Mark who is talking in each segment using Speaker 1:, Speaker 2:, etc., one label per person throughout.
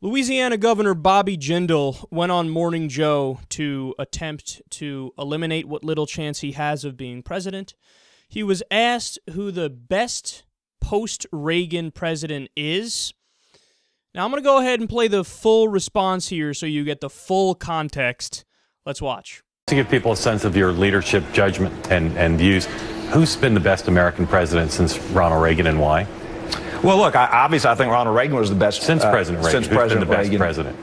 Speaker 1: Louisiana Governor Bobby Jindal went on Morning Joe to attempt to eliminate what little chance he has of being president. He was asked who the best post-Reagan president is. Now, I'm going to go ahead and play the full response here so you get the full context. Let's watch.
Speaker 2: To give people a sense of your leadership, judgment, and views, who's been the best American president since Ronald Reagan and why?
Speaker 3: Well, look, obviously I think Ronald Reagan was the best.
Speaker 2: Since President Reagan,
Speaker 3: since President
Speaker 2: been the best
Speaker 3: Reagan.
Speaker 2: president?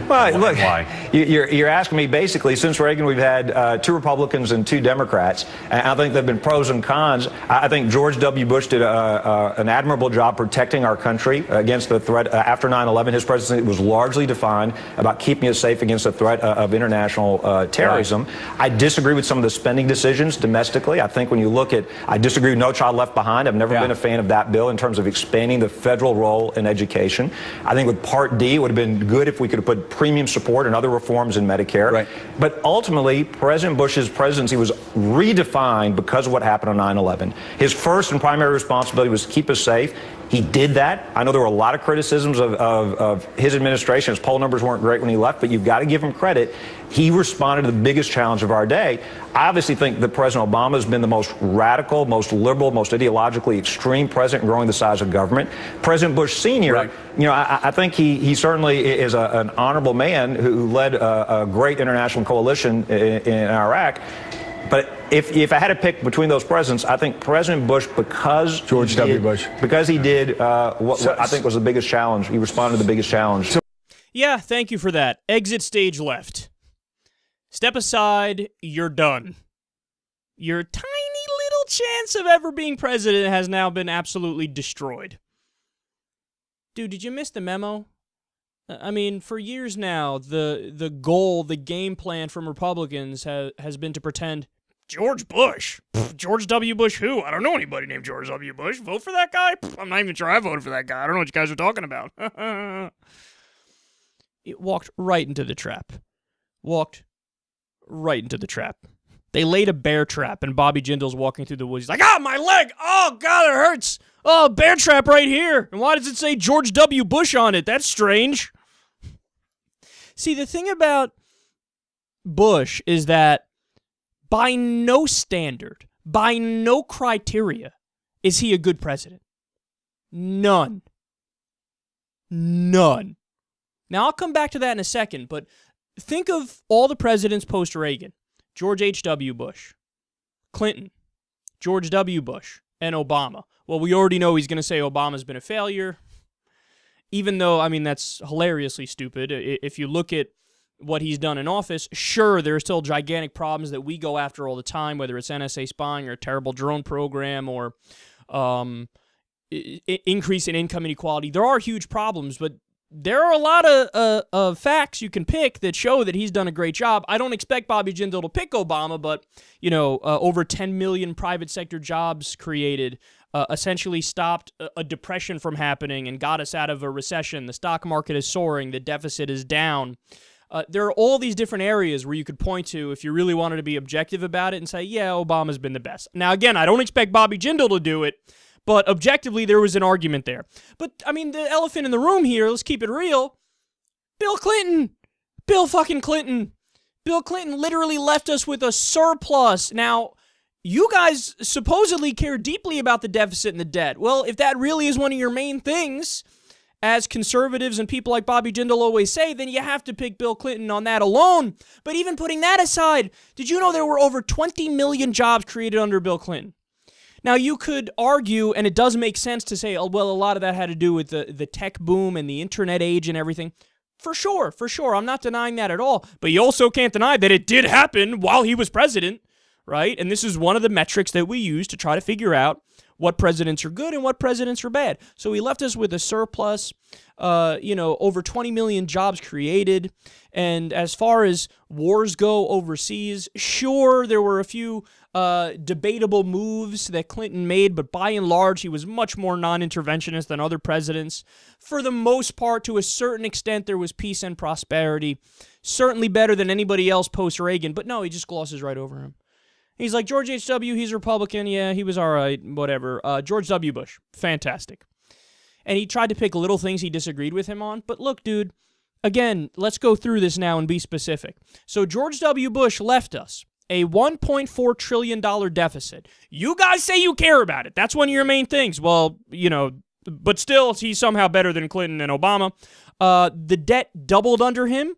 Speaker 3: Well, look,
Speaker 2: why?
Speaker 3: You're asking me basically, since Reagan, we've had 2 Republicans and 2 Democrats, and I think there have been pros and cons. I think George W. Bush did an admirable job protecting our country against the threat after 9/11. His presidency was largely defined about keeping us safe against the threat of international terrorism. Right. I disagree with some of the spending decisions domestically. I think when you look at, I disagree with No Child Left Behind. I've never been a fan of that bill in terms of expanding the federal role in education. I think with Part D, it would have been good if we could have put premium support and other reforms in Medicare. Right. But ultimately, President Bush's presidency was redefined because of what happened on 9/11. His first and primary responsibility was to keep us safe. He did that. I know there were a lot of criticisms of his administration. His poll numbers weren't great when he left, but you've got to give him credit. He responded to the biggest challenge of our day. I obviously think that President Obama has been the most radical, most liberal, most ideologically extreme president in growing the size of government. President Bush Sr., you know, I think he certainly is an honorable man who led a great international coalition in Iraq. But if I had to pick between those presidents, I think President Bush, because
Speaker 4: George W. Bush,
Speaker 3: because he did what I think was the biggest challenge. He responded to the biggest challenge.
Speaker 1: Yeah, thank you for that. Exit stage left. Step aside, you're done. Your tiny little chance of ever being president has now been absolutely destroyed. Dude, did you miss the memo? I mean, for years now, the goal, the game plan from Republicans has been to pretend, George Bush? George W. Bush who? I don't know anybody named George W. Bush. Vote for that guy? I'm not even sure I voted for that guy. I don't know what you guys are talking about. It walked right into the trap. Walked right into the trap. They laid a bear trap, and Bobby Jindal's walking through the woods. He's like, my leg! Oh, God, it hurts! Oh, bear trap right here! And why does it say George W. Bush on it? That's strange. See, the thing about Bush is that by no standard, by no criteria, is he a good president. None. None. Now, I'll come back to that in a second, but think of all the presidents post-Reagan. George H.W. Bush, Clinton, George W. Bush, and Obama. Well, we already know he's going to say Obama's been a failure, even though, I mean, that's hilariously stupid. If you look at what he's done in office, sure, there are still gigantic problems that we go after all the time, whether it's NSA spying or a terrible drone program or increase in income inequality. There are huge problems, but there are a lot of facts you can pick that show that he's done a great job. I don't expect Bobby Jindal to pick Obama, but, you know, over 10 million private sector jobs created, essentially stopped a depression from happening and got us out of a recession. The stock market is soaring. The deficit is down. There are all these different areas where you could point to if you really wanted to be objective about it and say, yeah, Obama's been the best. Now, again, I don't expect Bobby Jindal to do it, but objectively, there was an argument there. But, I mean, the elephant in the room here, let's keep it real, Bill Clinton. Bill fucking Clinton. Bill Clinton literally left us with a surplus. Now, you guys supposedly care deeply about the deficit and the debt. Well, if that really is one of your main things, as conservatives and people like Bobby Jindal always say, then you have to pick Bill Clinton on that alone. But even putting that aside, did you know there were over 20 million jobs created under Bill Clinton? Now, you could argue, and it does make sense to say, oh, well, a lot of that had to do with the tech boom and the internet age and everything. For sure, for sure. I'm not denying that at all. But you also can't deny that it did happen while he was president, right? And this is one of the metrics that we use to try to figure out what presidents are good and what presidents are bad. So he left us with a surplus, over 20 million jobs created. And as far as wars go overseas, sure, there were a few debatable moves that Clinton made, but by and large, he was much more non-interventionist than other presidents. For the most part, to a certain extent, there was peace and prosperity. Certainly better than anybody else post-Reagan, but no, he just glosses right over him. He's like, George H.W., he's Republican. Yeah, he was all right, whatever. George W. Bush, fantastic. and he tried to pick little things he disagreed with him on. But look, dude, again, let's go through this now and be specific. So George W. Bush left us a $1.4 trillion deficit. You guys say you care about it. That's one of your main things. Well, but still, he's somehow better than Clinton and Obama. The debt doubled under him.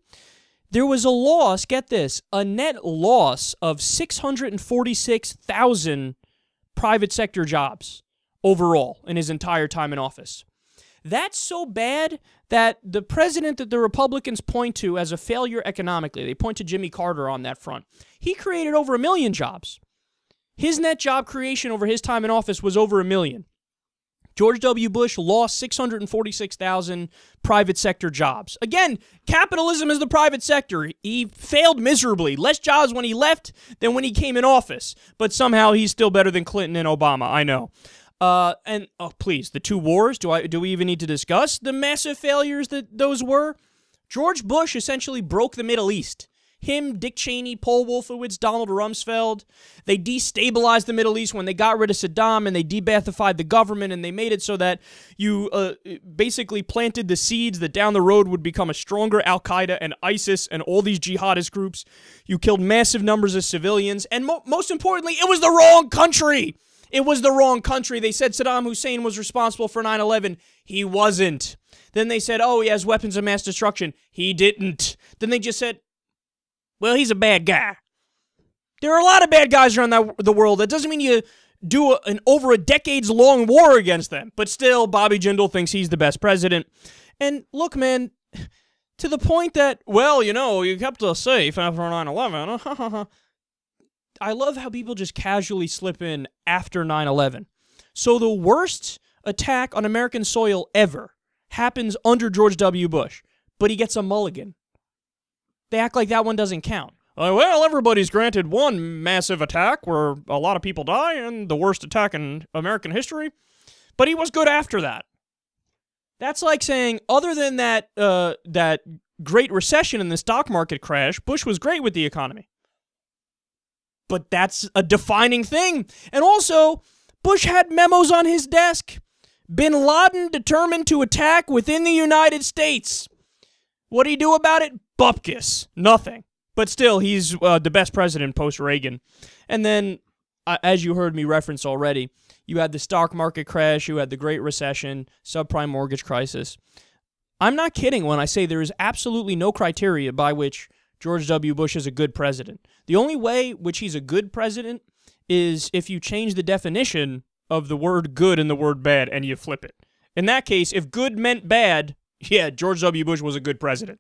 Speaker 1: There was a loss, get this, a net loss of 646,000 private sector jobs overall in his entire time in office. That's so bad that the president that the Republicans point to as a failure economically, they point to Jimmy Carter on that front. He created over 1 million jobs. His net job creation over his time in office was over 1 million. George W. Bush lost 646,000 private sector jobs. Again, capitalism is the private sector. He failed miserably. Less jobs when he left than when he came in office. But somehow he's still better than Clinton and Obama. I know. Please, the two wars, do we even need to discuss the massive failures that those were? George Bush essentially broke the Middle East. Him, Dick Cheney, Paul Wolfowitz, Donald Rumsfeld, they destabilized the Middle East when they got rid of Saddam and they de-Baathified the government, and they made it so that you basically planted the seeds that down the road would become a stronger Al-Qaeda and ISIS and all these jihadist groups. You killed massive numbers of civilians, and most importantly, it was the wrong country. It was the wrong country. They said Saddam Hussein was responsible for 9/11. He wasn't. Then they said, oh, he has weapons of mass destruction. He didn't. Then they just said, well, he's a bad guy. There are a lot of bad guys around the world. That doesn't mean you do an over a decades-long war against them. But still, Bobby Jindal thinks he's the best president. And look, man, to the point that, well, you kept us safe after 9/11. I love how people just casually slip in after 9/11. So the worst attack on American soil ever happens under George W. Bush, but he gets a mulligan. They act like that one doesn't count. Well, everybody's granted one massive attack where a lot of people die and the worst attack in American history, but he was good after that. That's like saying, other than that Great Recession and the stock market crash, Bush was great with the economy. But that's a defining thing. And also, Bush had memos on his desk. Bin Laden determined to attack within the United States. What did he do about it? Bupkis. Nothing. But still, he's the best president post-Reagan. And then, as you heard me reference already, you had the stock market crash, you had the Great Recession, subprime mortgage crisis. I'm not kidding when I say there is absolutely no criteria by which George W. Bush is a good president. The only way which he's a good president is if you change the definition of the word good and the word bad and you flip it. In that case, if good meant bad, yeah, George W. Bush was a good president.